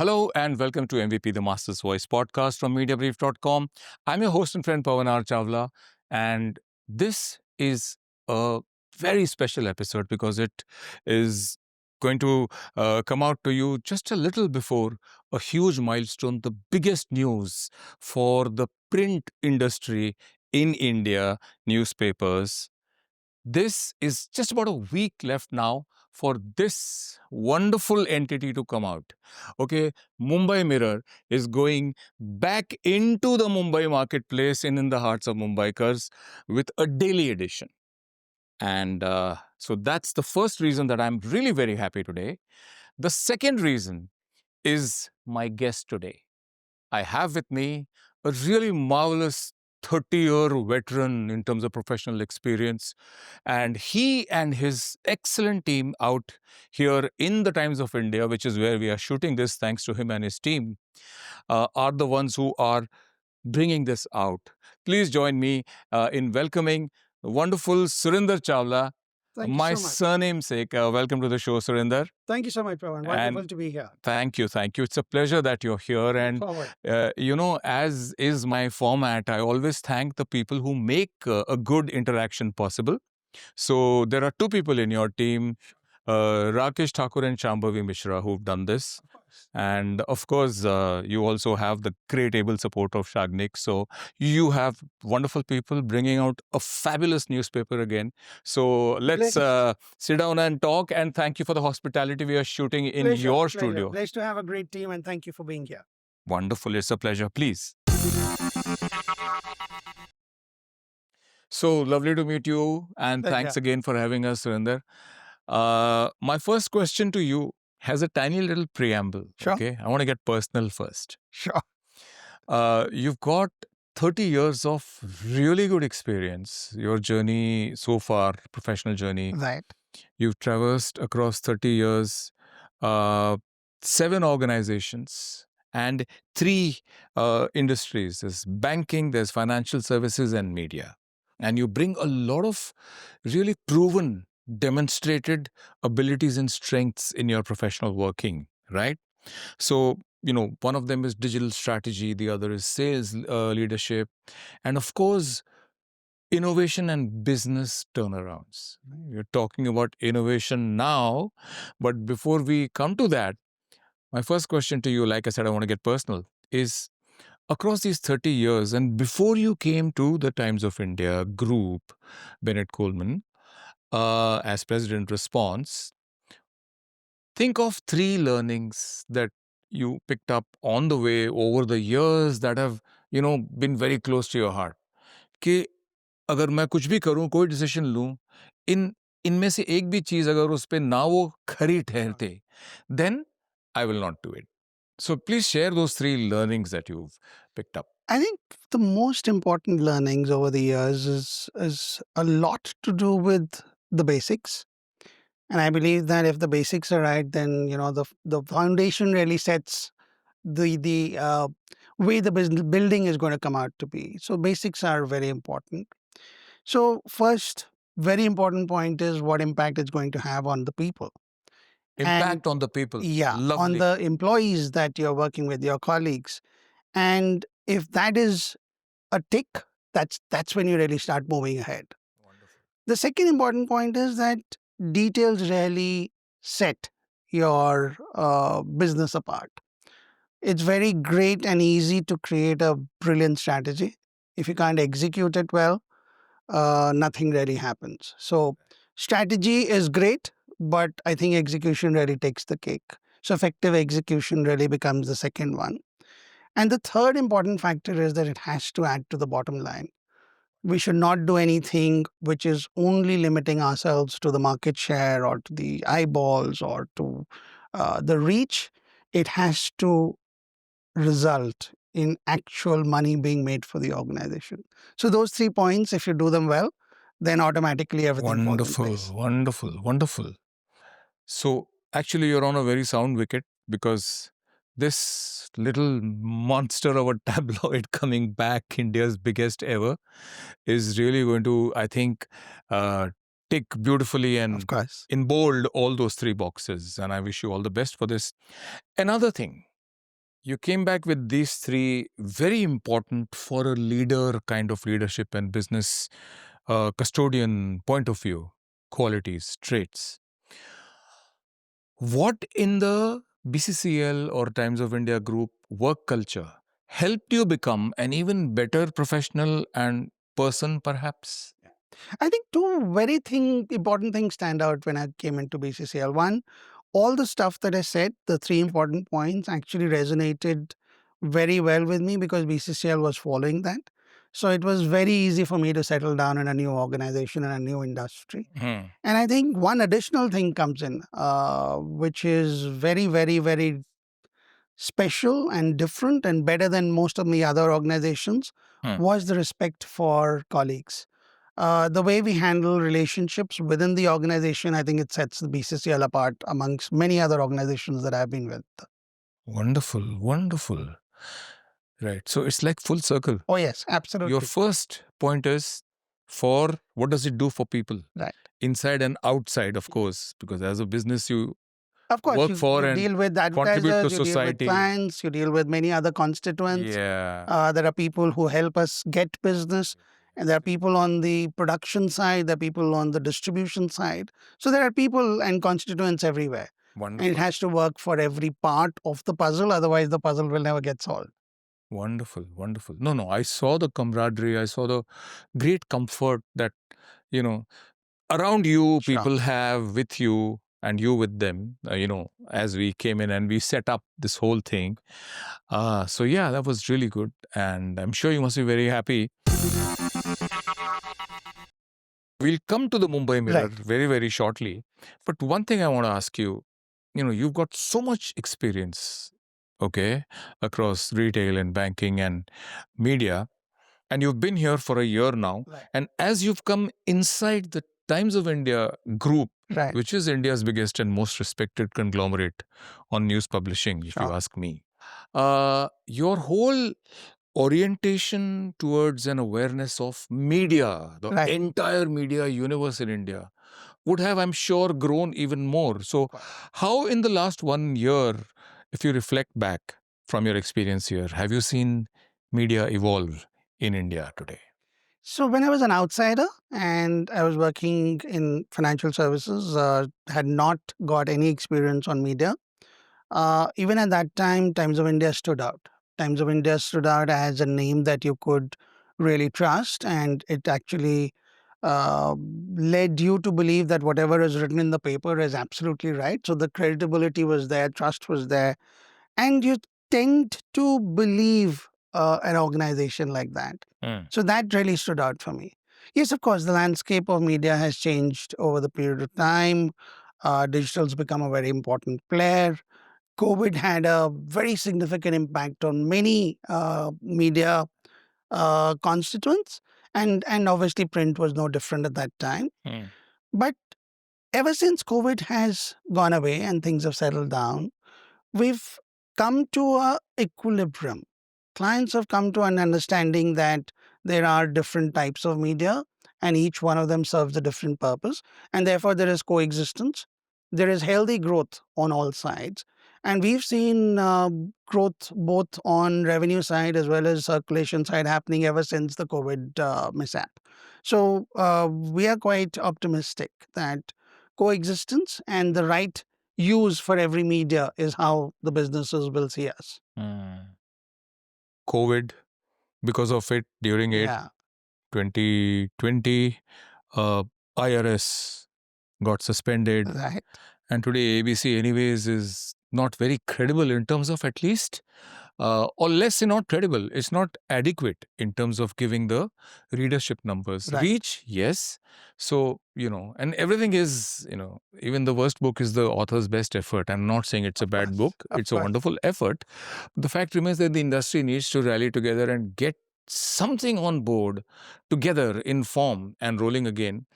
Hello and welcome to MVP The Master's Voice podcast from MediaBrief.com. I'm your host and friend Pavan R Chawla, and this is a very special episode because it is going to come out to you just a little before a huge milestone, the biggest news for the print industry in India, newspapers. This is just about a week left now for this wonderful entity to come out. Okay, Mumbai Mirror is going back into the Mumbai marketplace and in the hearts of Mumbaikars with a daily edition. And so that's the first reason that I'm really very happy today. The second reason is my guest today. I have with me a really marvelous 30-year veteran in terms of professional experience. And he and his excellent team out here in the Times of India, which is where we are shooting this, thanks to him and his team, are the ones who are bringing this out. Please join me in welcoming the wonderful Surinder Chawla, Thank you my so much. surname's sake. Welcome to the show, Surinder. Thank you so much, Pavan. Wonderful to be here. Thank you. It's a pleasure that you're here. And, Forward. as is my format, I always thank the people who make a good interaction possible. So there are two people in your team, Rakesh Thakur and Shambhavi Mishra, who've done this. Of course. And of course, you also have the great able support of Shagnik. So you have wonderful people bringing out a fabulous newspaper again. So let's sit down and talk. And thank you for the hospitality. We are shooting in your studio. Pleasure to have a great team, and thank you for being here. Wonderful. It's a pleasure. Please. So lovely to meet you. And thanks again for having us, Surinder. My first question to you has a tiny little preamble. Sure. Okay, I want to get personal first. Sure. You've got 30 years of really good experience. Your journey so far, professional journey. Right. You've traversed across 30 years, 7 organizations and 3 industries. There's banking, there's financial services and media. And you bring a lot of really proven, demonstrated abilities and strengths in your professional working, right? So, one of them is digital strategy, the other is sales leadership, and of course, innovation and business turnarounds. We're talking about innovation now, but before we come to that, my first question to you, like I said, I want to get personal, is across these 30 years and before you came to the Times of India group, Bennett Coleman, as president response, think of 3 learnings that you picked up on the way over the years that have, been very close to your heart. कि अगर मैं कुछ भी करूं, कोई decision लूं, इनमें से एक भी चीज अगर उस पे ना वो खरी ठहरते, then I will not do it. So please share those 3 learnings that you've picked up. I think the most important learnings over the years is a lot to do with the basics. And I believe that if the basics are right, then the foundation really sets the way the building is going to come out to be. So basics are very important. So first, very important point is what impact it's going to have on the people. Impact on the people. Yeah, Lovely. on the employees that you're working with, your colleagues. And if that is a tick, that's when you really start moving ahead. Wonderful. The second important point is that details really set your business apart. It's very great and easy to create a brilliant strategy. If you can't execute it well, nothing really happens. So strategy is great, but I think execution really takes the cake. So effective execution really becomes the second one. And the third important factor is that it has to add to the bottom line. We should not do anything which is only limiting ourselves to the market share or to the eyeballs or to the reach. It has to result in actual money being made for the organization. So those 3 points, if you do them well, then automatically everything falls in place. Wonderful. So actually you're on a very sound wicket because this little monster of a tabloid coming back, India's biggest ever, is really going to, I think, tick beautifully and Of course. in bold all those 3 boxes. And I wish you all the best for this. Another thing, You came back with these three very important for a leader kind of leadership and business custodian point of view qualities, traits. What in the BCCL or Times of India group work culture helped you become an even better professional and person, perhaps? I think two very important things stand out when I came into BCCL. One, all the stuff that I said, the three important points, actually resonated very well with me because BCCL was following that. So it was very easy for me to settle down in a new organization and a new industry. Hmm. And I think one additional thing comes in, which is very, very, very special and different and better than most of the other organizations, was the respect for colleagues. The way we handle relationships within the organization, I think it sets the BCCL apart amongst many other organizations that I've been with. Wonderful, wonderful. Right. So it's like full circle. Oh, yes, absolutely. Your first point is for what does it do for people? Right. Inside and outside, of course, because as a business, you Of course, work for you and deal with contribute to advertisers, you deal with society. clients, you deal with many other constituents. Yeah. There are people who help us get business, and there are people on the production side, there are people on the distribution side. So there are people and constituents everywhere. And it Wonderful. has to work for every part of the puzzle, otherwise, the puzzle will never get solved. Wonderful, wonderful. No, I saw the camaraderie. I saw the great comfort that, around you Sure. people have with you and you with them, as we came in and we set up this whole thing. So, yeah, that was really good. And I'm sure you must be very happy. We'll come to the Mumbai Mirror Right. very, very shortly. But one thing I want to ask you, you've got so much experience, okay, across retail and banking and media, and you've been here for a year now. Right. And as you've come inside the Times of India group, Right. which is India's biggest and most respected conglomerate on news publishing, if you Sure. ask me, your whole orientation towards an awareness of media, the Right. entire media universe in India, would have, I'm sure, grown even more. So, how in the last 1 year, if you reflect back from your experience here, have you seen media evolve in India today? So when I was an outsider and I was working in financial services, had not got any experience on media. Even at that time, Times of India stood out. Times of India stood out as a name that you could really trust, and it actually uh, led you to believe that whatever is written in the paper is absolutely right. So the credibility was there, trust was there, and you tend to believe an organization like that. So that really stood out for me. Yes, of course, the landscape of media has changed over the period of time. Digital's become a very important player. COVID had a very significant impact on many media constituents, and obviously print was no different at that time. But ever since COVID has gone away and things have settled down, we've come to a equilibrium. Clients have come to an understanding that there are different types of media and each one of them serves a different purpose, and therefore there is coexistence. There is healthy growth on all sides, and we've seen growth both on revenue side as well as circulation side happening ever since the COVID mishap. So we are quite optimistic that coexistence and the right use for every media is how the businesses will see us. COVID, because of it, during it, Yeah, 2020, IRS got suspended. right. And today, ABC, anyways, is not very credible in terms of at least, or less say not credible, it's not adequate in terms of giving the readership numbers. Right. Reach, yes. So, and everything is, even the worst book is the author's best effort. I'm not saying it's a Of bad course, book, of it's a course. wonderful effort. The fact remains that the industry needs to rally together and get something on board together in form and rolling again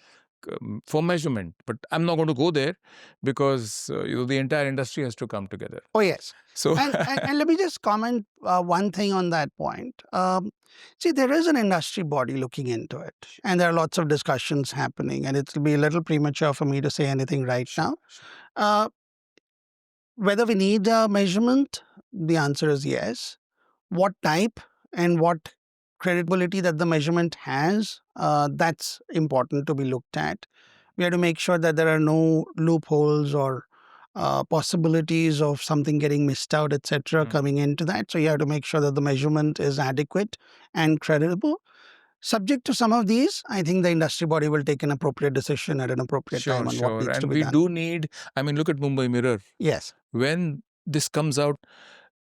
for measurement. But I'm not going to go there because the entire industry has to come together. Oh, yes. So, And let me just comment one thing on that point. See, there is an industry body looking into it, and there are lots of discussions happening, and it'll be a little premature for me to say anything right now. Whether we need a measurement, The answer is yes. What type and what credibility that the measurement has, that's important to be looked at. We have to make sure that there are no loopholes or possibilities of something getting missed out, etc., coming into that. So you have to make sure that the measurement is adequate and credible. Subject to some of these, I think the industry body will take an appropriate decision at an appropriate time Sure, on what sure. needs to And be we done. do need, I mean, look at Mumbai Mirror. Yes. When this comes out,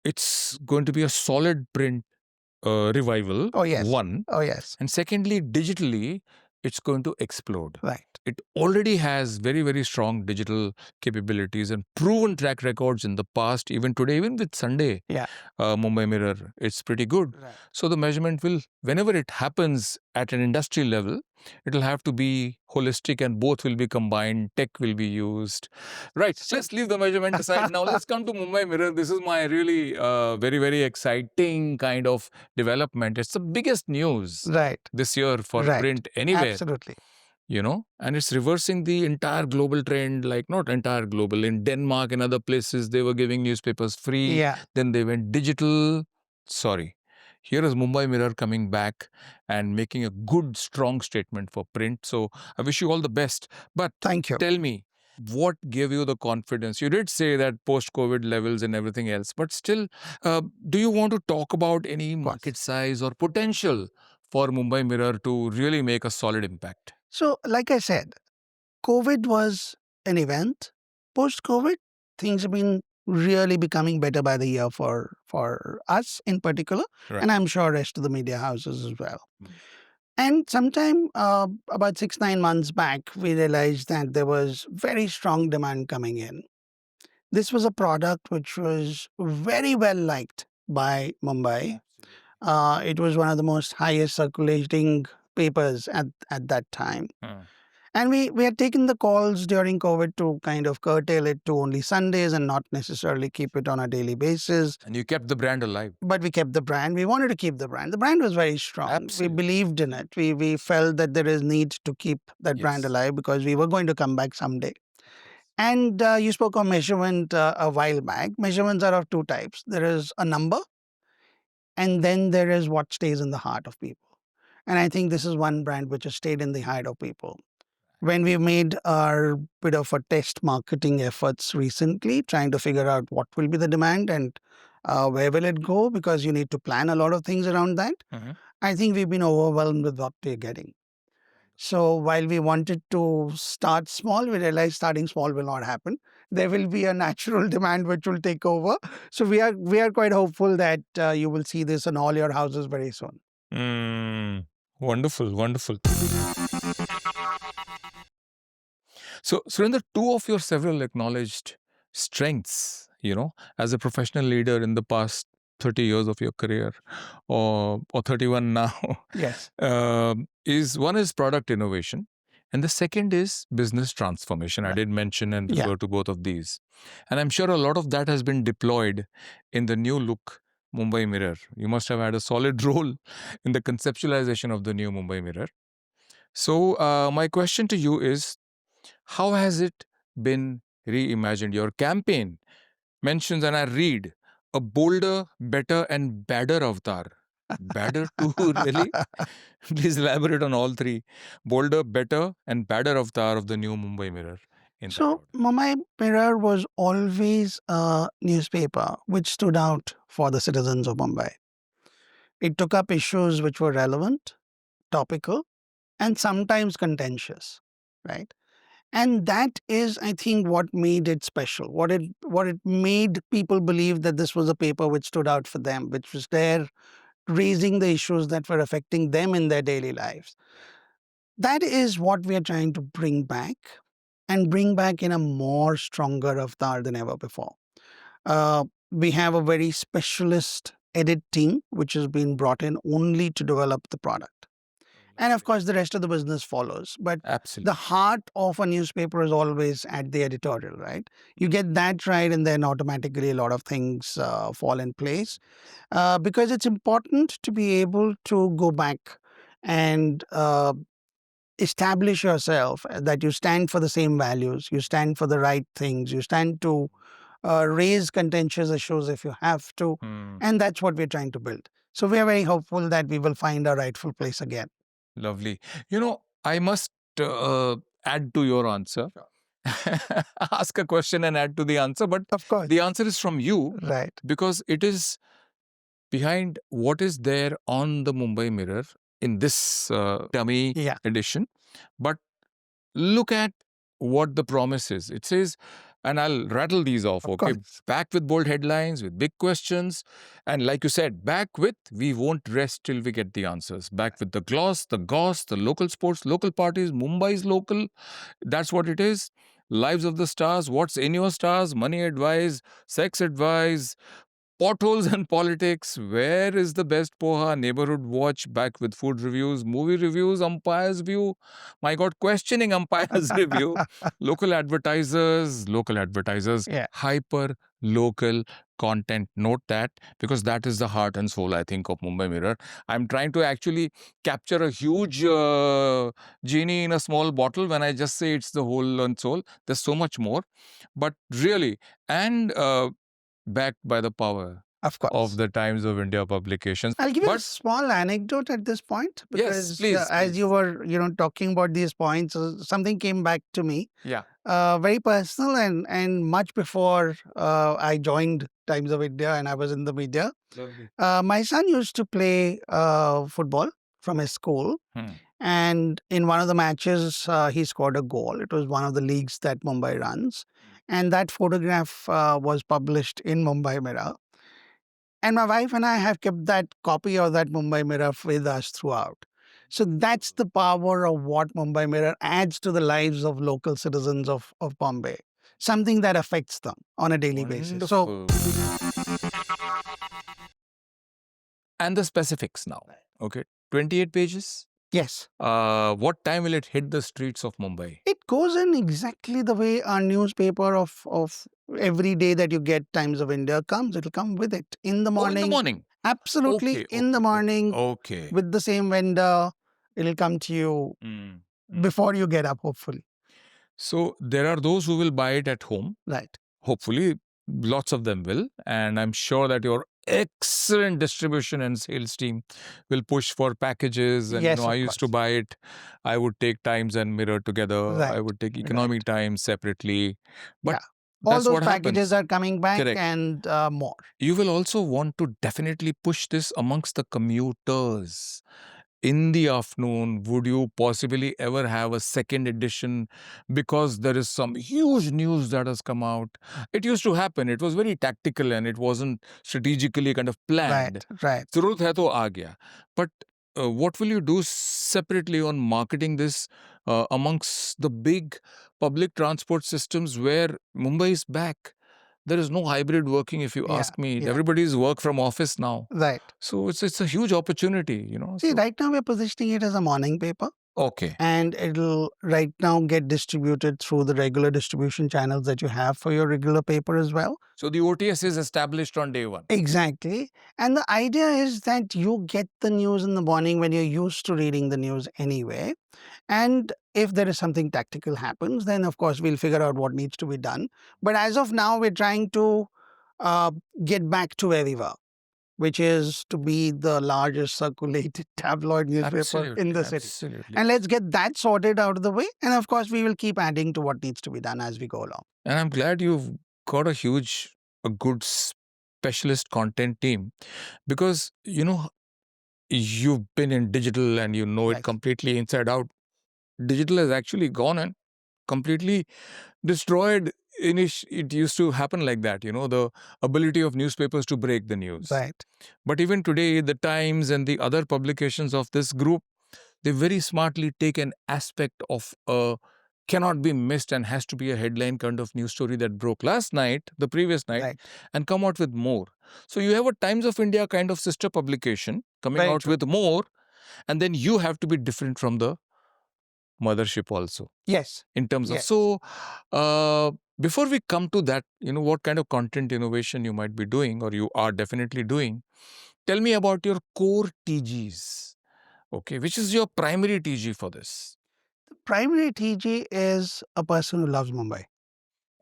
it's going to be a solid print revival. Oh, yes. One. Oh, yes. And secondly, digitally, it's going to explode. Right. It already has very, very strong digital capabilities and proven track records in the past, even today, even with Sunday, Yeah. Mumbai Mirror, it's pretty good. Right. So the measurement will, whenever it happens at an industry level, it'll have to be holistic and both will be combined. Tech will be used. Right. Let's leave the measurement aside. Now let's come to Mumbai Mirror. This is my really very, very exciting kind of development. It's the biggest news Right. this year for Right. print anywhere. Absolutely. You know, and it's reversing the entire global trend, like not entire global. In Denmark and other places, they were giving newspapers free. Yeah. Then they went digital. Sorry. Here is Mumbai Mirror coming back and making a good, strong statement for print. So I wish you all the best. But Thank you. tell me, what gave you the confidence? You did say that post-COVID levels and everything else, but still, do you want to talk about any market size or potential for Mumbai Mirror to really make a solid impact? So, like I said, COVID was an event. Post COVID, things have been really becoming better by the year for us in particular, Right. and I'm sure rest of the media houses as well. And sometime about 6-9 months back, we realized that there was very strong demand coming in. This was a product which was very well liked by Mumbai. It was one of the most highest circulating papers at that time. And we had taken the calls during COVID to kind of curtail it to only Sundays and not necessarily keep it on a daily basis. And you kept the brand alive. But we kept the brand. We wanted to keep the brand. The brand was very strong. Absolutely. We believed in it. We felt that there is need to keep that brand Yes. alive because we were going to come back someday. And you spoke of measurement a while back. Measurements are of two types. There is a number, and then there is what stays in the heart of people. And I think this is one brand which has stayed in the heart of people. When we made our bit of a test marketing efforts recently, trying to figure out what will be the demand and where will it go, because you need to plan a lot of things around that, I think we've been overwhelmed with what we're getting. So while we wanted to start small, we realized starting small will not happen. There will be a natural demand which will take over. So we are quite hopeful that you will see this in all your houses very soon. Wonderful, wonderful. So, Surinder, two of your several acknowledged strengths, you know, as a professional leader in the past 30 years of your career, or 31 now, Yes. is one is product innovation, and the second is business transformation. I Right. did mention and Yeah. refer to both of these. And I'm sure a lot of that has been deployed in the new look Mumbai Mirror. You must have had a solid role in the conceptualization of the new Mumbai Mirror. So, my question to you is, how has it been reimagined? Your campaign mentions, and I read, a bolder, better, and badder avatar. Badder too, really? Please elaborate on all three. Bolder, better, and badder avatar of the new Mumbai Mirror. In that So, order. Mumbai Mirror was always a newspaper which stood out for the citizens of Mumbai. It took up issues which were relevant, topical, and sometimes contentious, right? And that is, I think, what made it special. What it made people believe that this was a paper which stood out for them, which was there raising the issues that were affecting them in their daily lives. That is what we are trying to bring back, and bring back in a more stronger avatar than ever before. We have a very specialist edit team which has been brought in only to develop the product. And of course, the rest of the business follows. But Absolutely. the heart of a newspaper is always at the editorial, right? You get that right, and then automatically a lot of things fall in place. Because it's important to be able to go back and establish yourself that you stand for the same values, you stand for the right things, you stand to raise contentious issues if you have to. And that's what we're trying to build. So we are very hopeful that we will find our rightful place again. Lovely. I must add to your answer. Ask a question and add to the answer, but Of course. the answer is from you, Right. because it is behind what is there on the Mumbai Mirror in this dummy edition. But look at what the promise is. It says, and I'll rattle these off, Of okay? course. Back with bold headlines, with big questions. And like you said, back with, we won't rest till we get the answers. Back with the gloss, the goss, the local sports, local parties, Mumbai's local. That's what it is. Lives of the stars, what's in your stars, money advice, sex advice, potholes and politics, where is the best poha, neighborhood watch, back with food reviews, movie reviews, umpire's view, my God, questioning umpire's review, local advertisers, hyper local content. Note that, because that is the heart and soul, I think, of Mumbai Mirror. I'm trying to actually capture a huge genie in a small bottle when I just say it's the whole and soul. There's so much more, but really, and backed by the power of the Times of India publications. I'll give you a small anecdote at this point, because yes, please, as you were, talking about these points, something came back to me. Yeah. Very personal, and much before I joined Times of India and I was in the media. Lovely. My son used to play football from his school. And in one of the matches, he scored a goal. It was one of the leagues that Mumbai runs. And that photograph was published in Mumbai Mirror. And my wife and I have kept that copy of that Mumbai Mirror with us throughout. So that's the power of what Mumbai Mirror adds to the lives of local citizens of Bombay. Something that affects them on a daily basis. So, and the specifics now. Okay. 28 pages? Yes. What time will it hit the streets of Mumbai? It goes in exactly the way our newspaper of every day that you get Times of India comes. It'll come with it in the morning. In the morning? Absolutely. In the morning. Okay. With the same vendor. It'll come to you before you get up, hopefully. So there are those who will buy it at home. Right. Hopefully, lots of them will. And I'm sure that your excellent distribution and sales team will push for packages. And yes, I used to buy it. I would take Times and Mirror together. Right. I would take Economic Times separately. But all those packages are coming back. Correct. And more. You will also want to definitely push this amongst the commuters. In the afternoon, would you possibly ever have a second edition because there is some huge news that has come out? It used to happen. It was very tactical and it wasn't strategically kind of planned. Right. Zaroorat hai to aa gaya. But what will you do separately on marketing this amongst the big public transport systems where Mumbai is back? There is no hybrid working, if you ask me. Everybody's work from office now. Right. So it's a huge opportunity, See, right now we're positioning it as a morning paper. Okay. And it'll right now get distributed through the regular distribution channels that you have for your regular paper as well. So the OTS is established on day one. Exactly. And the idea is that you get the news in the morning when you're used to reading the news anyway. And if there is something tactical happens, then of course we'll figure out what needs to be done. But as of now, we're trying to get back to where we were, which is to be the largest circulated tabloid newspaper in the city. Absolutely. And let's get that sorted out of the way. And of course, we will keep adding to what needs to be done as we go along. And I'm glad you've got a good specialist content team, because, you've been in digital and you know it completely inside out. Digital has actually gone and completely destroyed. It used to happen like that, the ability of newspapers to break the news. Right. But even today, the Times and the other publications of this group, they very smartly take an aspect of a cannot be missed and has to be a headline kind of news story that broke the previous night, and come out with more. So you have a Times of India kind of sister publication coming out with more, and then you have to be different from the mothership also. Yes. In terms of, so before we come to that, what kind of content innovation you might be doing, or you are definitely doing, tell me about your core TGs. Okay, which is your primary TG for this? The primary TG is a person who loves Mumbai.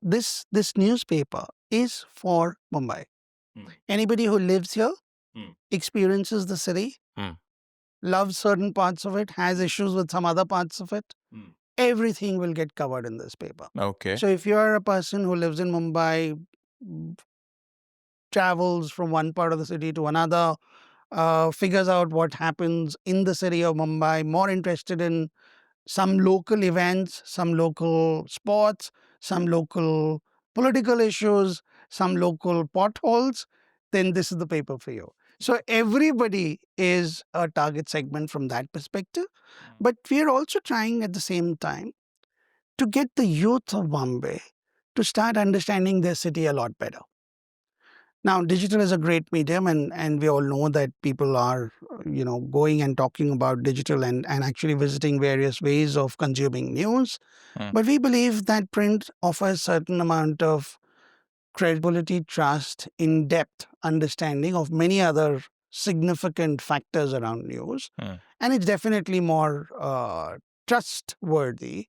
This newspaper is for Mumbai. Mm. Anybody who lives here, Mm. experiences the city, loves certain parts of it, has issues with some other parts of it, everything will get covered in this paper. Okay. So if you are a person who lives in Mumbai, travels from one part of the city to another, figures out what happens in the city of Mumbai, more interested in some local events, some local sports, some local political issues, some local potholes, then this is the paper for you. So everybody is a target segment from that perspective. But we are also trying at the same time to get the youth of Bombay to start understanding their city a lot better. Now, digital is a great medium, and we all know that people are, going and talking about digital and actually visiting various ways of consuming news. But we believe that print offers certain amount of credibility, trust, in-depth understanding of many other significant factors around news, and it's definitely more trustworthy.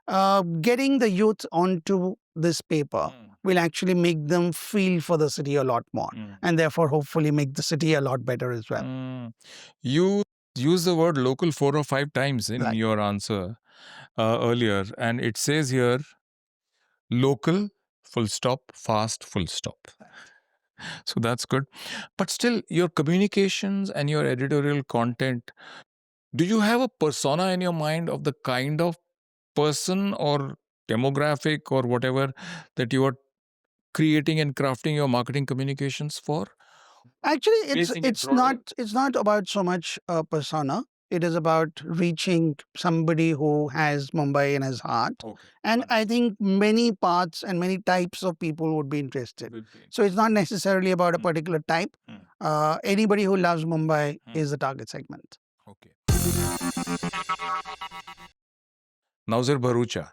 Getting the youth onto this paper will actually make them feel for the city a lot more, and therefore hopefully make the city a lot better as well. You use the word local 4 or 5 times in Right. your answer earlier, and it says here local, full stop, fast, full stop. So that's good. But still, your communications and your editorial content, do you have a persona in your mind of the kind of person or demographic or whatever that you are creating and crafting your marketing communications for? Actually, it's Basing it it's broadly? not about so much a persona. It is about reaching somebody who has Mumbai in his heart. Okay. And I think many parts and many types of people would be interested. So it's not necessarily about a particular type. Anybody who loves Mumbai is the target segment. Okay. Nauzir Bharucha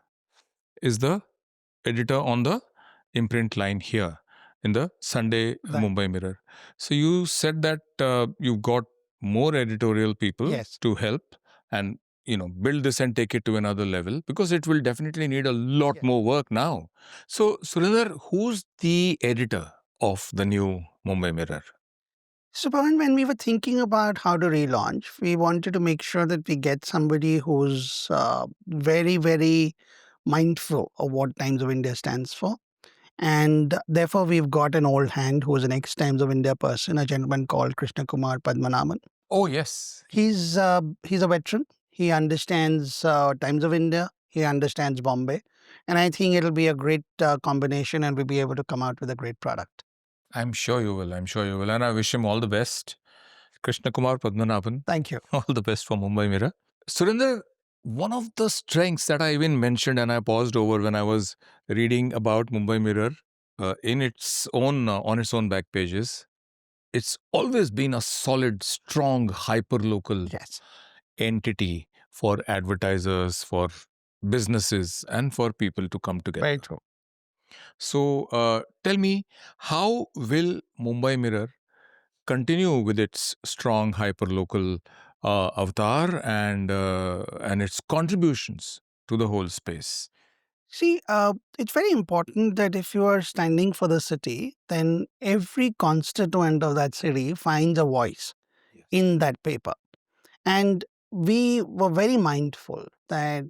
is the editor on the imprint line here in the Sunday Right. Mumbai Mirror. So you said that you've got more editorial people Yes. to help and build this and take it to another level, because it will definitely need a lot more work now. So Surinder, who's the editor of the new Mumbai Mirror? So, Pavan, when we were thinking about how to relaunch, we wanted to make sure that we get somebody who's very, very mindful of what Times of India stands for. And therefore, we've got an old hand who is an ex-Times of India person, a gentleman called Krishna Kumar Padmanaman. Oh, yes. He's a veteran. He understands Times of India. He understands Bombay. And I think it'll be a great combination, and we'll be able to come out with a great product. I'm sure you will. I'm sure you will. And I wish him all the best. Krishna Kumar Padmanaban. Thank you. All the best for Mumbai Mirror. Surinder, one of the strengths that I even mentioned and I paused over when I was reading about Mumbai Mirror in its own on its own back pages, it's always been a solid, strong, hyper-local Yes. entity for advertisers, for businesses, and for people to come together. Very true. So tell me, how will Mumbai Mirror continue with its strong hyperlocal avatar and its contributions to the whole space? See, it's very important that if you are standing for the city, then every constituent of that city finds a voice in that paper. And we were very mindful that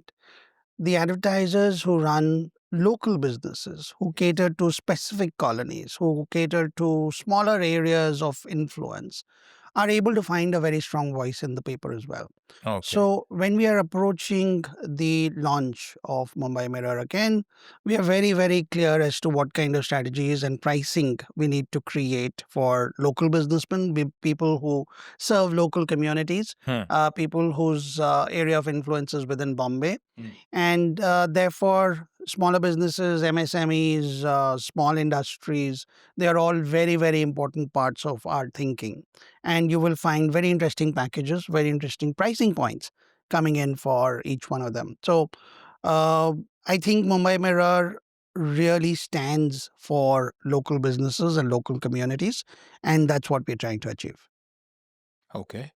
the advertisers who run local businesses, who cater to specific colonies, who cater to smaller areas of influence, are able to find a very strong voice in the paper as well. Okay. So when we are approaching the launch of Mumbai Mirror again, we are very, very clear as to what kind of strategies and pricing we need to create for local businessmen, people who serve local communities, people whose area of influence is within Bombay. And therefore, smaller businesses, MSMEs, small industries, they are all very, very important parts of our thinking. And you will find very interesting packages, very interesting pricing points coming in for each one of them. So I think Mumbai Mirror really stands for local businesses and local communities. And that's what we're trying to achieve. Okay.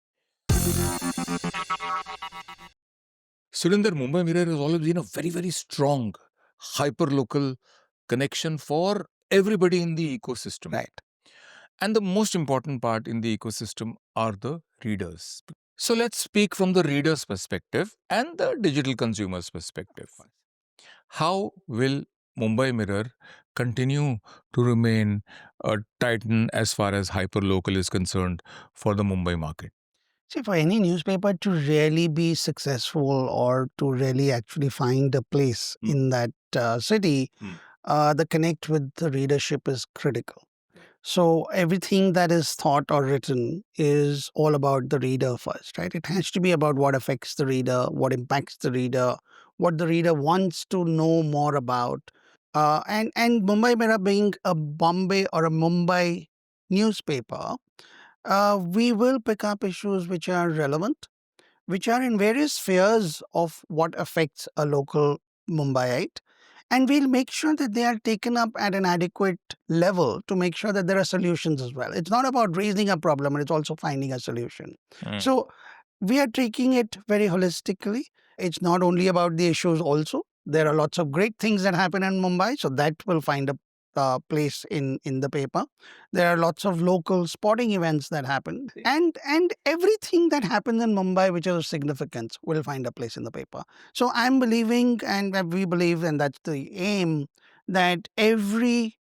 Surinder, Mumbai Mirror has always been a very, very strong hyperlocal connection for everybody in the ecosystem. Right. And the most important part in the ecosystem are the readers. So let's speak from the reader's perspective and the digital consumer's perspective. How will Mumbai Mirror continue to remain a titan as far as hyperlocal is concerned for the Mumbai market? See, for any newspaper to really be successful or to really actually find a place in that city, the connect with the readership is critical. So everything that is thought or written is all about the reader first, right? It has to be about what affects the reader, what impacts the reader, what the reader wants to know more about. And Mumbai Mirror being a Bombay or a Mumbai newspaper, we will pick up issues which are relevant, which are in various spheres of what affects a local Mumbaiite. And we'll make sure that they are taken up at an adequate level to make sure that there are solutions as well. It's not about raising a problem, it's also finding a solution. So we are taking it very holistically. It's not only about the issues also. There are lots of great things that happen in Mumbai, so that will find a place in the paper. There are lots of local sporting events that happen, and everything that happens in Mumbai which is of significance will find a place in the paper. So I'm believing, and we believe, and that's the aim, that every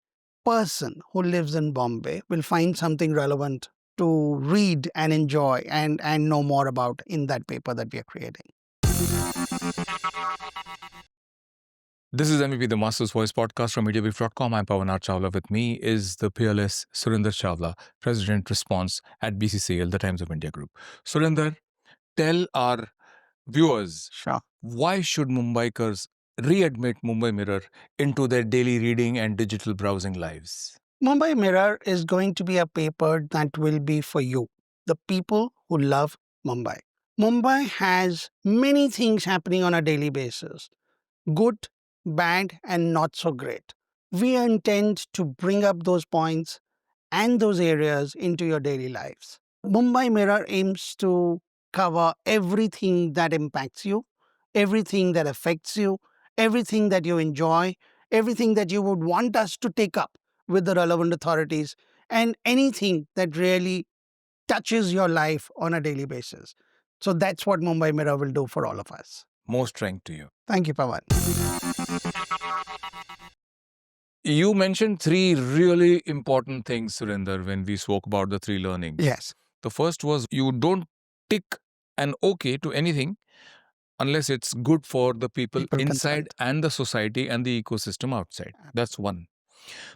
person who lives in Bombay will find something relevant to read and enjoy and know more about in that paper that we are creating. This is MVP, the Master's Voice podcast from MediaBrief.com. I'm Pavan R Chawla. With me is the peerless Surinder Chawla, President Response at BCCL, the Times of India Group. Surinder, tell our viewers, Sure. why should Mumbaikars readmit Mumbai Mirror into their daily reading and digital browsing lives? Mumbai Mirror is going to be a paper that will be for you, the people who love Mumbai. Mumbai has many things happening on a daily basis, good, bad, and not so great. We intend to bring up those points and those areas into your daily lives. Mumbai Mirror aims to cover everything that impacts you, everything that affects you, everything that you enjoy, everything that you would want us to take up with the relevant authorities, and anything that really touches your life on a daily basis. So that's what Mumbai Mirror will do for all of us. More strength to you. Thank you, Pavan. You mentioned three really important things, Surinder, when we spoke about the three learnings. Yes. The first was you don't tick an okay to anything unless it's good for the people inside consent. and the society and the ecosystem outside. That's one.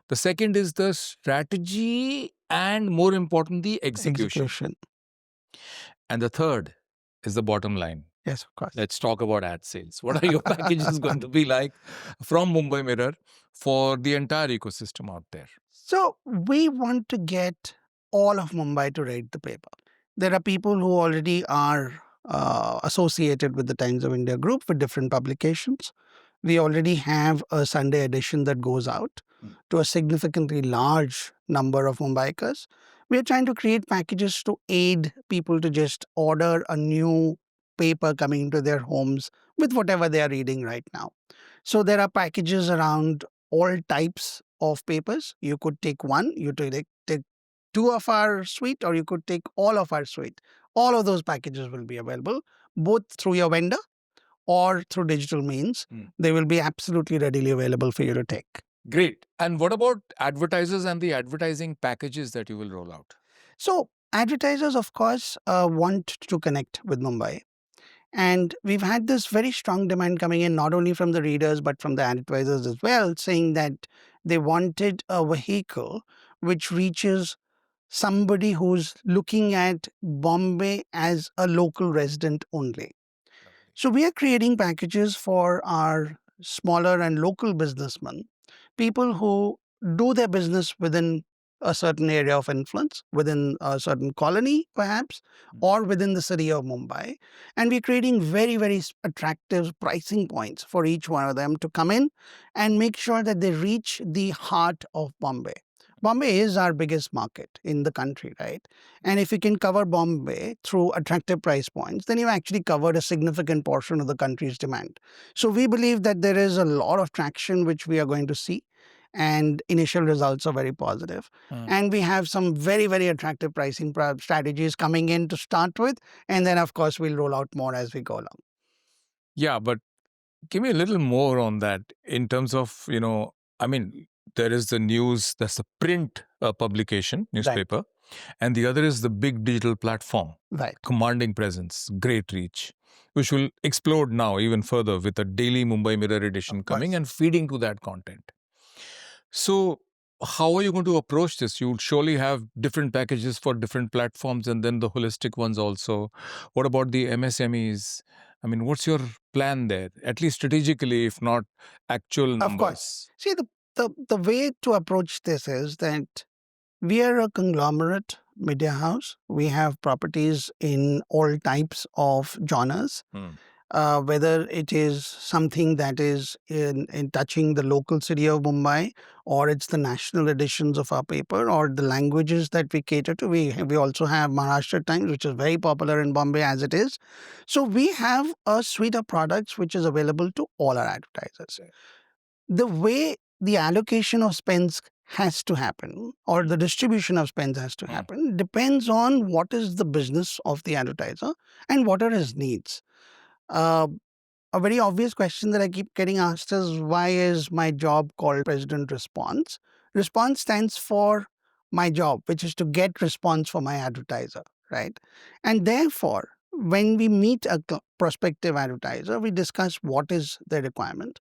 The second is the strategy and, more important, the execution. And the third is the bottom line. Yes, of course. Let's talk about ad sales. What are your packages going to be like from Mumbai Mirror for the entire ecosystem out there? So we want to get all of Mumbai to read the paper. There are people who already are associated with the Times of India Group with different publications. We already have a Sunday edition that goes out to a significantly large number of Mumbaikars. We are trying to create packages to aid people to just order a new paper coming into their homes with whatever they are reading right now. So there are packages around all types of papers. You could take one, you take two of our suite, or you could take all of our suite. All of those packages will be available, both through your vendor or through digital means. They will be absolutely readily available for you to take. Great. And what about advertisers and the advertising packages that you will roll out? So advertisers, of course, want to connect with Mumbai. And we've had this very strong demand coming in, not only from the readers, but from the advertisers as well, saying that they wanted a vehicle which reaches somebody who's looking at Bombay as a local resident only. So we are creating packages for our smaller and local businessmen, people who do their business within a certain area of influence, within a certain colony perhaps, or within the city of Mumbai. And we're creating very, very attractive pricing points for each one of them to come in and make sure that they reach the heart of Bombay. Bombay is our biggest market in the country, right? And if you can cover Bombay through attractive price points, then you've actually covered a significant portion of the country's demand. So we believe that there is a lot of traction which we are going to see. and initial results are very positive. And we have some very, very attractive pricing strategies coming in to start with. And then, of course, we'll roll out more as we go along. Yeah, but give me a little more on that in terms of, I mean, there is the news, that's a print publication, newspaper, and the other is the big digital platform, Right. commanding presence, great reach, which will explode now even further with a daily Mumbai Mirror edition coming and feeding to that content. So, how are you going to approach this? You'll surely have different packages for different platforms and then the holistic ones also. What about the MSMEs? I mean, what's your plan there? At least strategically, if not actual numbers. Of course. See, the way to approach this is that we are a conglomerate media house. We have properties in all types of genres. Whether it is something that is in touching the local city of Mumbai, or it's the national editions of our paper, or the languages that we cater to. We also have Maharashtra Times, which is very popular in Bombay as it is. So we have a suite of products which is available to all our advertisers. The way the allocation of spends has to happen, or the distribution of spends has to happen, depends on what is the business of the advertiser and what are his needs. A very obvious question that I keep getting asked is, why is my job called President Response? Response stands for my job, which is to get response for my advertiser, right? And therefore, when we meet a prospective advertiser, we discuss what is their requirement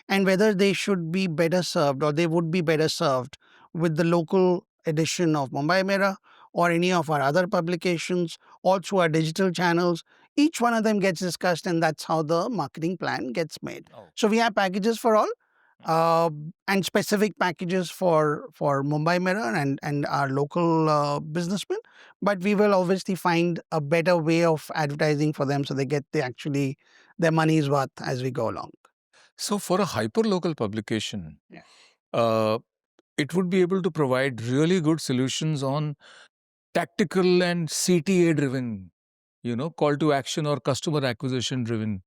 and whether they should be better served, or they would be better served with the local edition of Mumbai Mirror or any of our other publications, or through our digital channels. Each one of them gets discussed, and that's how the marketing plan gets made. So we have packages for all, and specific packages for Mumbai Mirror and our local businessmen. But we will obviously find a better way of advertising for them so they get their money's worth as we go along. So, for a hyper-local publication, it would be able to provide really good solutions on tactical and CTA-driven, call to action or customer acquisition-driven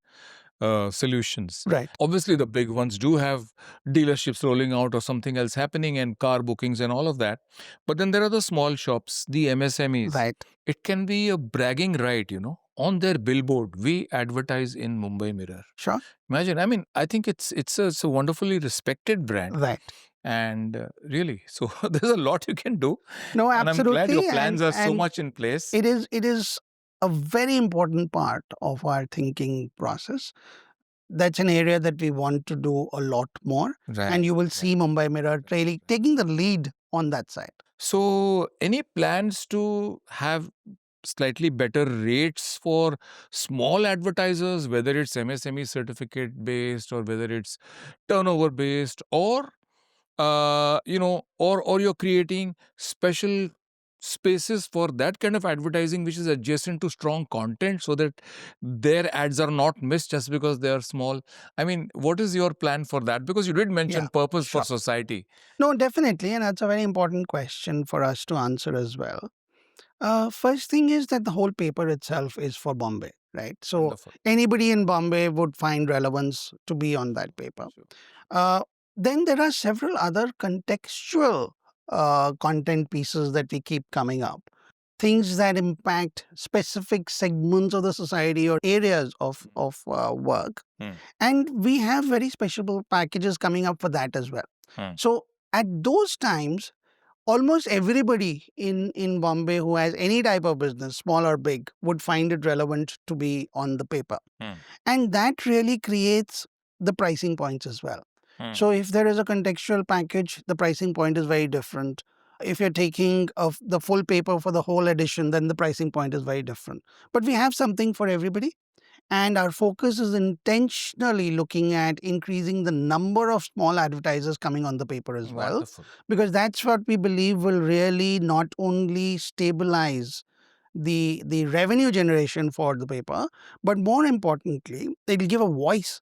solutions. Right. Obviously, the big ones do have dealerships rolling out or something else happening and car bookings and all of that. But then there are the small shops, the MSMEs. Right. It can be a bragging right, on their billboard. We advertise in Mumbai Mirror. Sure. Imagine, I mean, I think it's a wonderfully respected brand. Right. And really, so there's a lot you can do. No, And I'm glad absolutely. your plans are so And much in place. it is a very important part of our thinking process. That's an area that we want to do a lot more. Right. And you will see Mumbai Mirror really taking the lead on that side. So, any plans to have slightly better rates for small advertisers, whether it's MSME certificate based or whether it's turnover based, or or you're creating special spaces for that kind of advertising which is adjacent to strong content so that their ads are not missed just because they are small. I mean, what is your plan for that? Because you did mention purpose for society. No, definitely. And that's a very important question for us to answer as well. First thing is that the whole paper itself is for Bombay, right? So Wonderful. Anybody in Bombay would find relevance to be on that paper. Then there are several other contextual content pieces that we keep coming up. Things that impact specific segments of the society or areas of work. And we have very special packages coming up for that as well. So at those times, almost everybody in Bombay who has any type of business, small or big, would find it relevant to be on the paper. And that really creates the pricing points as well. So if there is a contextual package, the pricing point is very different. If you're taking the full paper for the whole edition, then the pricing point is very different. But we have something for everybody. And our focus is intentionally looking at increasing the number of small advertisers coming on the paper as well. Because that's what we believe will really not only stabilize the revenue generation for the paper, but more importantly, it will give a voice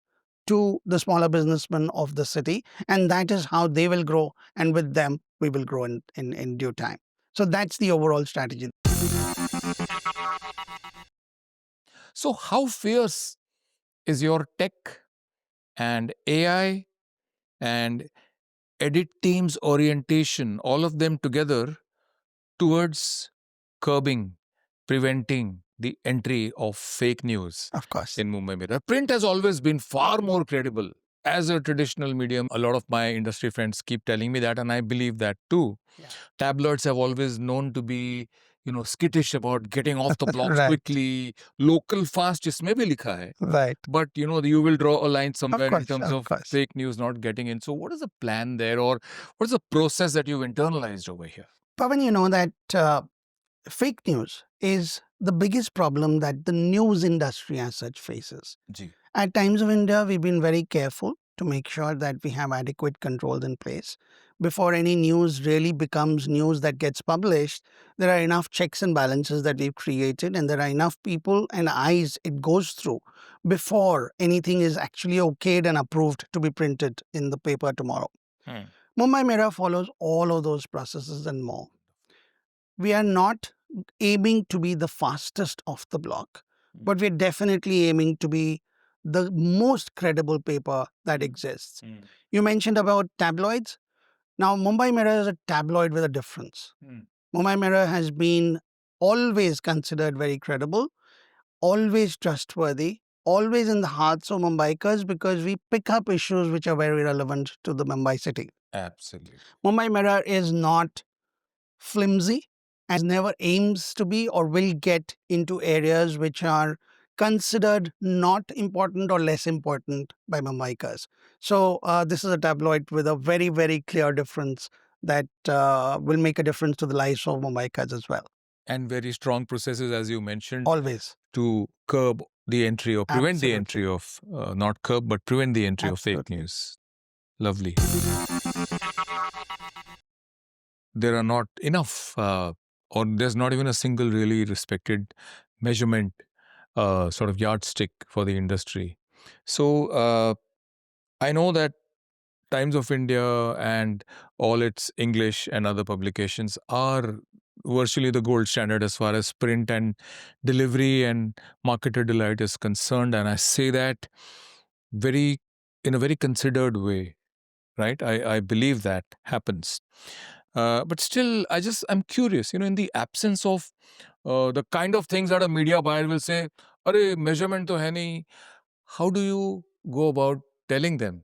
to the smaller businessmen of the city. And that is how they will grow. And with them, we will grow in due time. So that's the overall strategy. So, how fierce is your tech and AI and edit team's orientation, all of them together towards curbing, preventing the entry of fake news Of course. in Mumbai Mirror. Print has always been far more credible as a traditional medium. A lot of my industry friends keep telling me that, and I believe that too. Yeah. Tabloids have always known to be, skittish about getting off the blocks Right. quickly. Local fast इसमें भी लिखा है. Right. But you will draw a line somewhere in course, terms of of course. fake news not getting in. So what is the plan there, or what is the process that you've internalized over here? Pavan, you know that fake news is the biggest problem that the news industry as such faces. Ji. At Times of India, we've been very careful to make sure that we have adequate controls in place. Before any news really becomes news that gets published, there are enough checks and balances that we've created, and there are enough people and eyes it goes through before anything is actually okayed and approved to be printed in the paper tomorrow. Mumbai Mirror follows all of those processes and more. We are not aiming to be the fastest off the block, but we're definitely aiming to be the most credible paper that exists. You mentioned about tabloids. Now, Mumbai Mirror is a tabloid with a difference. Mumbai Mirror has been always considered very credible, always trustworthy, always in the hearts of Mumbaikars because we pick up issues which are very relevant to the Mumbai city. Absolutely. Mumbai Mirror is not flimsy and never aims to be or will get into areas which are considered not important or less important by Mumbaikars. So this is a tabloid with a very, very clear difference that will make a difference to the lives of Mumbaikars as well. And very strong processes, as you mentioned, Always. to curb the entry or prevent the Absolutely. entry of, not curb, but prevent the entry of fake Absolutely. news. Lovely. There are not enough, or there's not even a single really respected measurement, sort of yardstick for the industry. So I know that Times of India and all its English and other publications are virtually the gold standard as far as print and delivery and marketer delight is concerned. And I say that in a very considered way, right? I believe that happens. But still, I'm curious, in the absence of the kind of things that a media buyer will say, "Arey, measurement to hai nahi," how do you go about telling them,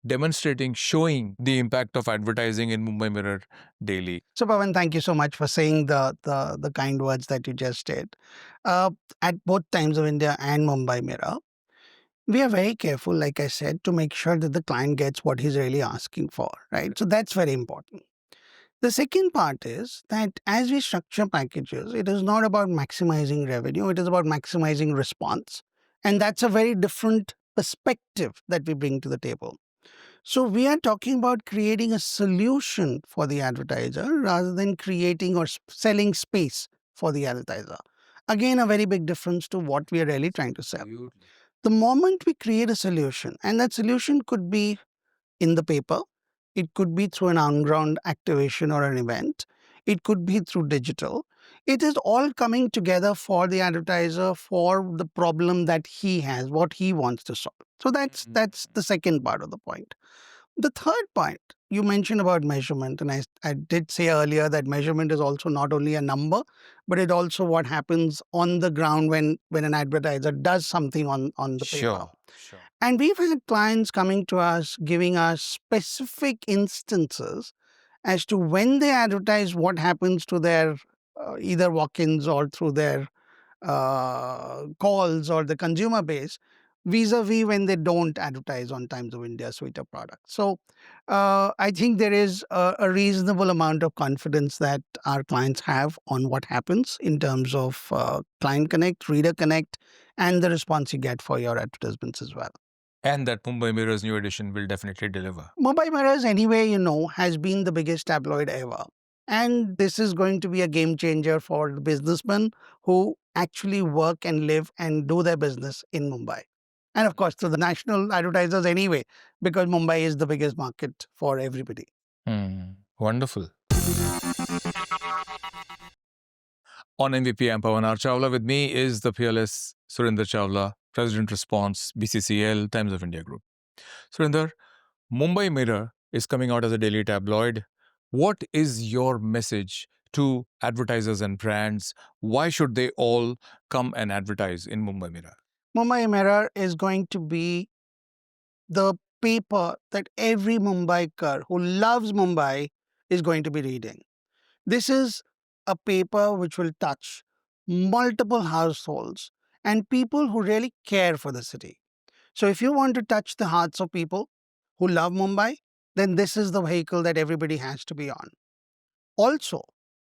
demonstrating, showing the impact of advertising in Mumbai Mirror daily? So, Pavan, thank you so much for saying the kind words that you just did. At both Times of India and Mumbai Mirror, we are very careful, like I said, to make sure that the client gets what he's really asking for, right? So that's very important. The second part is that as we structure packages, it is not about maximizing revenue, it is about maximizing response. And that's a very different perspective that we bring to the table. So we are talking about creating a solution for the advertiser rather than creating or selling space for the advertiser. Again, a very big difference to what we are really trying to sell. Absolutely. The moment we create a solution, and that solution could be in the paper, it could be through an on-ground activation or an event, it could be through digital. It is all coming together for the advertiser for the problem that he has, what he wants to solve. So that's the second part of the point. The third point, you mentioned about measurement, and I did say earlier that measurement is also not only a number, but it also what happens on the ground when an advertiser does something on the paper. Sure. And we've had clients coming to us, giving us specific instances as to when they advertise what happens to their either walk-ins or through their calls or the consumer base vis-a-vis when they don't advertise on Times of India suite of products. So I think there is a reasonable amount of confidence that our clients have on what happens in terms of client connect, reader connect, and the response you get for your advertisements as well. And that Mumbai Mirror's new edition will definitely deliver. Mumbai Mirrors, anyway, has been the biggest tabloid ever. And this is going to be a game changer for the businessmen who actually work and live and do their business in Mumbai. And of course, to the national advertisers anyway, because Mumbai is the biggest market for everybody. Wonderful. On MVP, I'm Pavan R Chawla. With me is the peerless Surinder Chawla, President Response, BCCL, Times of India Group. Surinder, Mumbai Mirror is coming out as a daily tabloid. What is your message to advertisers and brands? Why should they all come and advertise in Mumbai Mirror? Mumbai Mirror is going to be the paper that every Mumbaiker who loves Mumbai is going to be reading. This is a paper which will touch multiple households and people who really care for the city. So, if you want to touch the hearts of people who love Mumbai, then this is the vehicle that everybody has to be on. Also,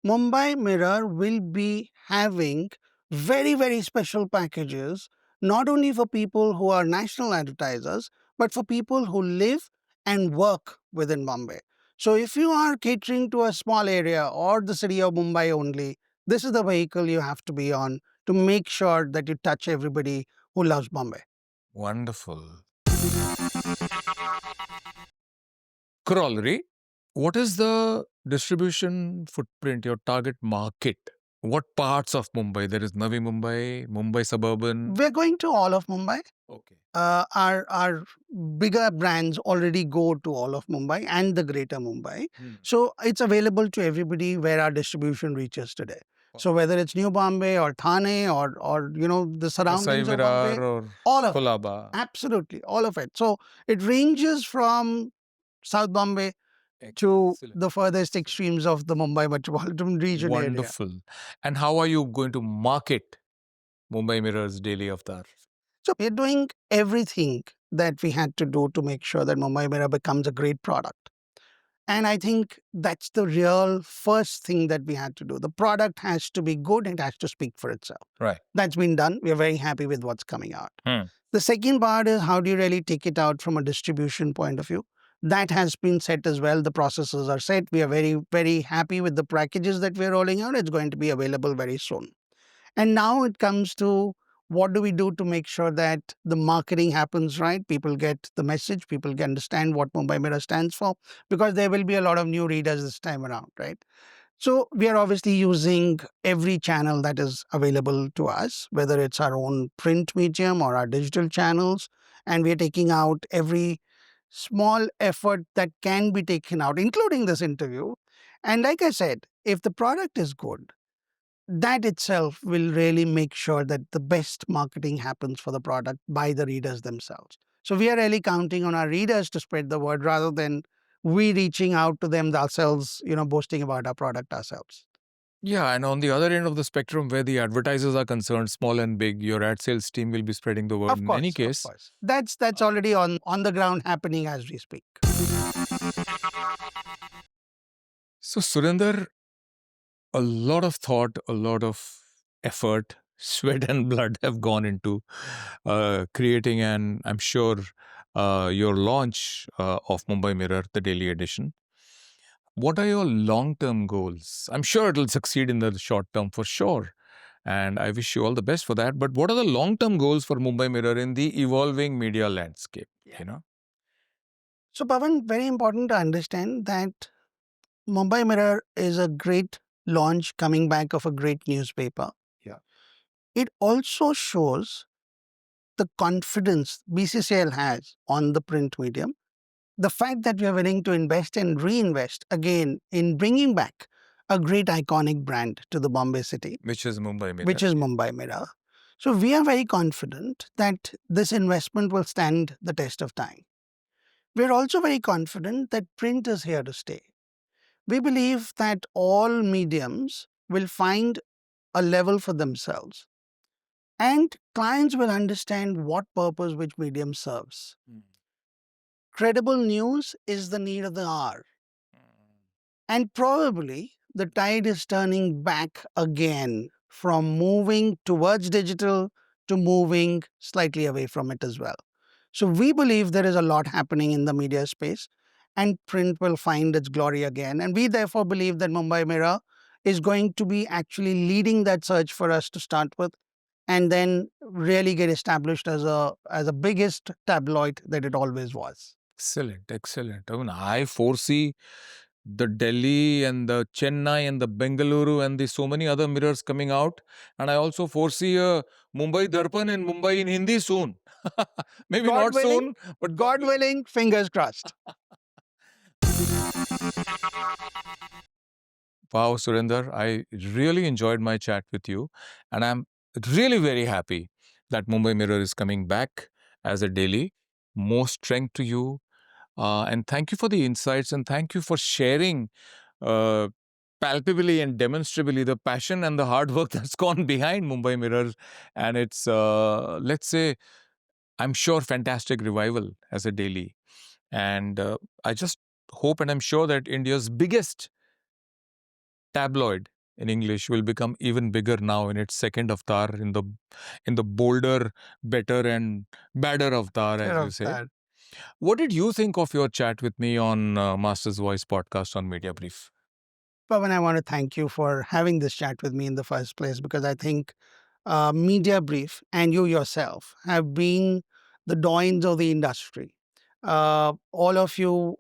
Mumbai Mirror will be having very, very special packages, not only for people who are national advertisers, but for people who live and work within Mumbai. So, if you are catering to a small area or the city of Mumbai only, this is the vehicle you have to be on to make sure that you touch everybody who loves Mumbai. Wonderful. Corollary, what is the distribution footprint, your target market? What parts of Mumbai? There is Navi Mumbai, Mumbai Suburban. We're going to all of Mumbai. Okay. Our bigger brands already go to all of Mumbai and the greater Mumbai. So it's available to everybody where our distribution reaches today. So whether it's New Bombay or Thane or the surroundings of Virar Bombay, or all of it. Kolaba. Absolutely, all of it. So it ranges from South Bombay to Excellent. the furthest extremes of the Mumbai metropolitan region area. Wonderful. And how are you going to market Mumbai Mirror's daily avatar? So we're doing everything that we had to do to make sure that Mumbai Mirror becomes a great product. And I think that's the real first thing that we had to do. The product has to be good, it has to speak for itself. Right. That's been done. We're very happy with what's coming out. The second part is how do you really take it out from a distribution point of view? That has been set as well. The processes are set. We are very, very happy with the packages that we're rolling out. It's going to be available very soon. And now it comes to what do we do to make sure that the marketing happens right? People get the message, people can understand what Mumbai Mirror stands for, because there will be a lot of new readers this time around, right? So we are obviously using every channel that is available to us, whether it's our own print medium or our digital channels, and we are taking out every small effort that can be taken out, including this interview. And like I said, if the product is good, that itself will really make sure that the best marketing happens for the product by the readers themselves. So we are really counting on our readers to spread the word rather than we reaching out to them ourselves, boasting about our product ourselves. Yeah, and on the other end of the spectrum, where the advertisers are concerned, small and big, your ad sales team will be spreading the word Of in course, any case. of course. That's already on the ground happening as we speak. So, Surinder, a lot of thought, a lot of effort, sweat and blood have gone into creating, and I'm sure your launch of Mumbai Mirror, the daily edition. What are your long-term goals? I'm sure it'll succeed in the short term for sure, and I wish you all the best for that. But what are the long-term goals for Mumbai Mirror in the evolving media landscape? Yeah. So, Pavan, very important to understand that Mumbai Mirror is a great launch coming back of a great newspaper. Yeah. It also shows the confidence BCCL has on the print medium. The fact that we are willing to invest and reinvest again in bringing back a great iconic brand to the Bombay city, Which is Mumbai Mirror. which is Mumbai Mirror. So we are very confident that this investment will stand the test of time. We're also very confident that print is here to stay. We believe that all mediums will find a level for themselves, and clients will understand what purpose which medium serves. Credible news is the need of the hour. And probably the tide is turning back again from moving towards digital to moving slightly away from it as well. So we believe there is a lot happening in the media space, and print will find its glory again. And we therefore believe that Mumbai Mirror is going to be actually leading that search for us to start with, and then really get established as a biggest tabloid that it always was. Excellent, excellent. I mean, I foresee the Delhi and the Chennai and the Bengaluru and the so many other mirrors coming out. And I also foresee a Mumbai Darpan and Mumbai in Hindi soon. Maybe God not willing, soon, but God willing, fingers crossed. Wow, Surinder, I really enjoyed my chat with you. And I'm really very happy that Mumbai Mirror is coming back as a daily. More strength to you. And thank you for the insights and thank you for sharing uh, palpably and demonstrably the passion and the hard work that's gone behind Mumbai Mirror and its, let's say, I'm sure, fantastic revival as a daily. And I just hope and I'm sure that India's biggest tabloid in English will become even bigger now in its second avatar in the bolder, better and badder avatar, Care as you of say. that. What did you think of your chat with me on Master's Voice podcast on Media Brief? Pavan, I want to thank you for having this chat with me in the first place because I think Media Brief and you yourself have been the doyens of the industry. All of you,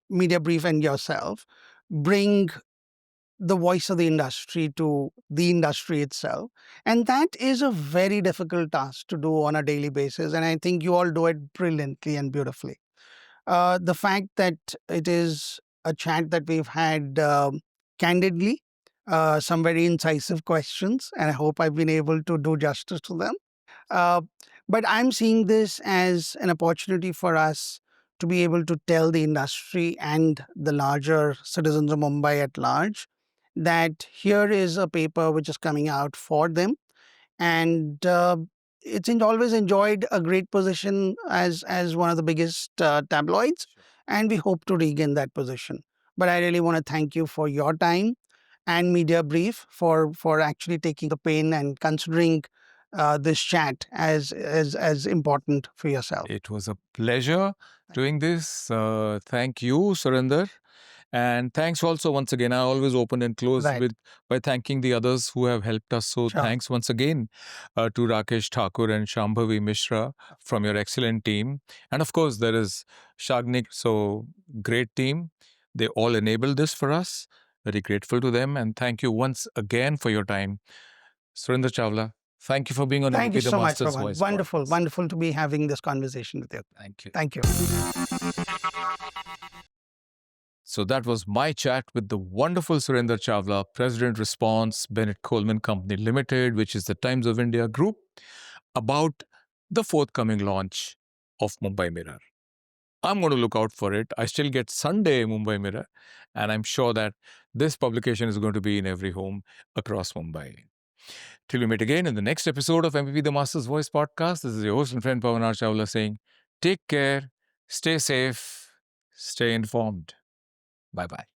Media Brief and yourself, bring the voice of the industry to the industry itself. And that is a very difficult task to do on a daily basis. And I think you all do it brilliantly and beautifully. The fact that it is a chat that we've had candidly, some very incisive questions, and I hope I've been able to do justice to them. Uh, but I'm seeing this as an opportunity for us to be able to tell the industry and the larger citizens of Mumbai at large that here is a paper which is coming out for them, and always enjoyed a great position as one of the biggest tabloids, and we hope to regain that position. But I really want to thank you for your time and Media Brief for actually taking the pain and considering this chat as important for yourself. It was a pleasure doing this. Thank you, Surinder. And thanks also once again. I always open and close Right. with by thanking the others who have helped us. So Sure. thanks once again to Rakesh Thakur and Shambhavi Mishra from your excellent team. And of course, there is Shagnik. So great team. They all enabled this for us. Very grateful to them. And thank you once again for your time. Surinder Chawla, thank you for being on Thank you MVP The so much, Master's Pavan. Voice Wonderful, podcast. wonderful to be having this conversation with you. Thank you. Thank you. So that was my chat with the wonderful Surinder Chawla, President Response, Bennett Coleman Company Ltd, which is the Times of India group, about the forthcoming launch of Mumbai Mirror. I'm going to look out for it. I still get Sunday Mumbai Mirror, and I'm sure that this publication is going to be in every home across Mumbai. Till we meet again in the next episode of MVP The Master's Voice podcast, this is your host and friend Pavan R Chawla saying, take care, stay safe, stay informed. Bye bye.